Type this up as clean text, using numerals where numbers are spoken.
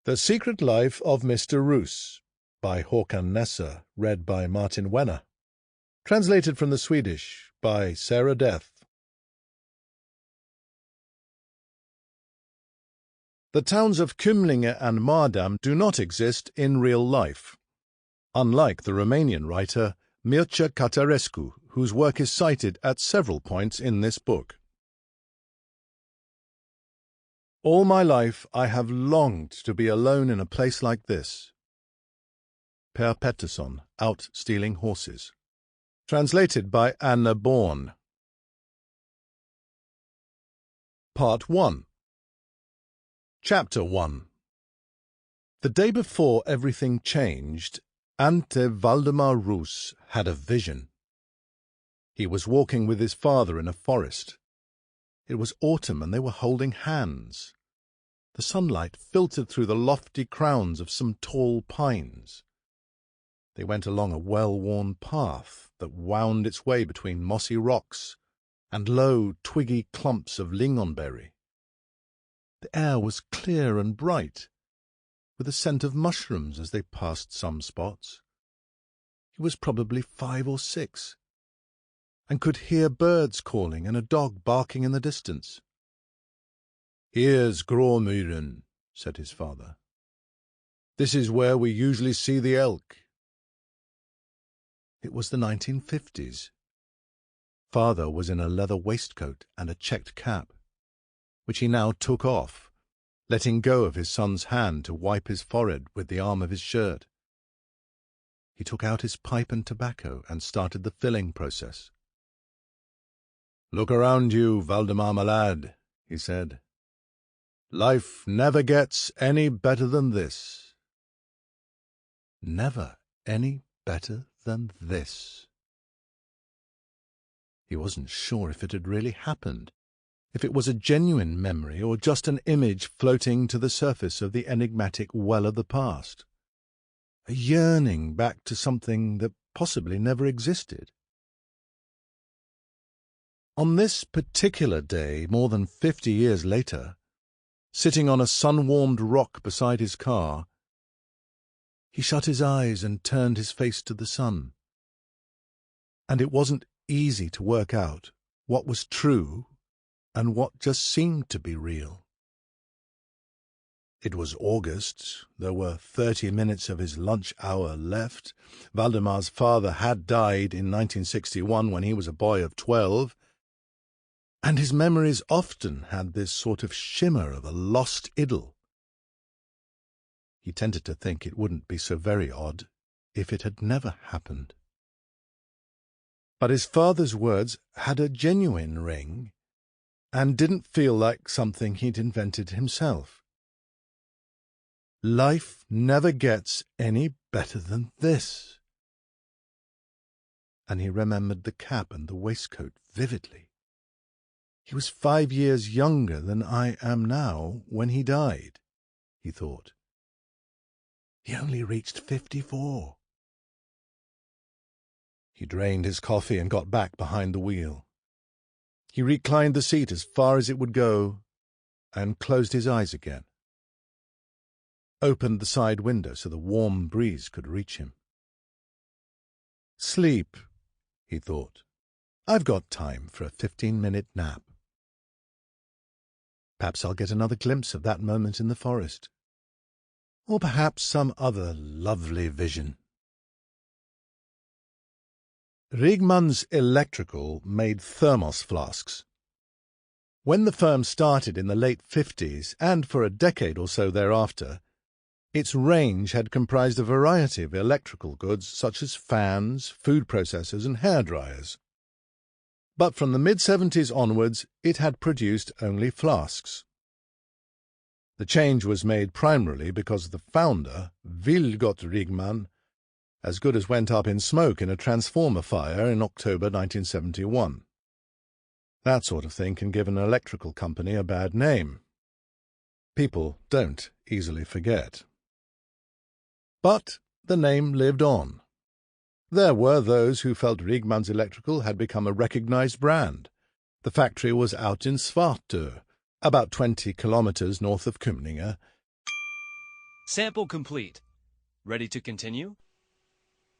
The Secret Life of Mr. Roos by Håkan Nesser, read by Martin Wenner. Translated from the Swedish by Sarah Death. The towns of Kymlinge and Mardam do not exist in real life, unlike the Romanian writer Mircea Cătărescu, whose work is cited at several points in this book. All my life I have longed to be alone in a place like this. Per Pettersson, Out Stealing Horses. Translated by Anna Born. Part 1. Chapter 1. The day before everything changed, Ante Valdemar Roos had a vision. He was walking with his father in a forest. It was autumn and they were holding hands. The sunlight filtered through the lofty crowns of some tall pines. They went along a well-worn path that wound its way between mossy rocks and low, twiggy clumps of lingonberry. The air was clear and bright, with a scent of mushrooms as they passed some spots. He was probably 5 or 6, and could hear birds calling and a dog barking in the distance. "Here's Gråmyren," said his father. "This is where we usually see the elk." It was the 1950s. Father was in a leather waistcoat and a checked cap, which he now took off, letting go of his son's hand to wipe his forehead with the arm of his shirt. He took out his pipe and tobacco and started the filling process. "Look around you, Valdemar, my lad," he said. "Life never gets any better than this." Never any better than this. He wasn't sure if it had really happened, if it was a genuine memory or just an image floating to the surface of the enigmatic well of the past. A yearning back to something that possibly never existed. On this particular day, more than 50 years later, sitting on a sun-warmed rock beside his car, he shut his eyes and turned his face to the sun. And it wasn't easy to work out what was true and what just seemed to be real. It was August. There were 30 minutes of his lunch hour left. Valdemar's father had died in 1961 when he was a boy of 12, and his memories often had this sort of shimmer of a lost idyll. He tended to think it wouldn't be so very odd if it had never happened. But his father's words had a genuine ring and didn't feel like something he'd invented himself. Life never gets any better than this. And he remembered the cap and the waistcoat vividly. He was 5 years younger than I am now when he died, he thought. He only reached 54. He drained his coffee and got back behind the wheel. He reclined the seat as far as it would go and closed his eyes again. Opened the side window so the warm breeze could reach him. Sleep, he thought. I've got time for a 15-minute nap. Perhaps I'll get another glimpse of that moment in the forest. Or perhaps some other lovely vision. Riegmann's Electrical made thermos flasks. When the firm started in the late 50s, and for a decade or so thereafter, its range had comprised a variety of electrical goods such as fans, food processors, and hairdryers. But from the mid-70s onwards, it had produced only flasks. The change was made primarily because the founder, Vilgot Riegmann, as good as went up in smoke in a transformer fire in October 1971. That sort of thing can give an electrical company a bad name. People don't easily forget. But the name lived on. There were those who felt Riegmann's Electrical had become a recognized brand. The factory was out in Svartö, about 20 kilometers north of Kymlinge, Sample complete. Ready to continue?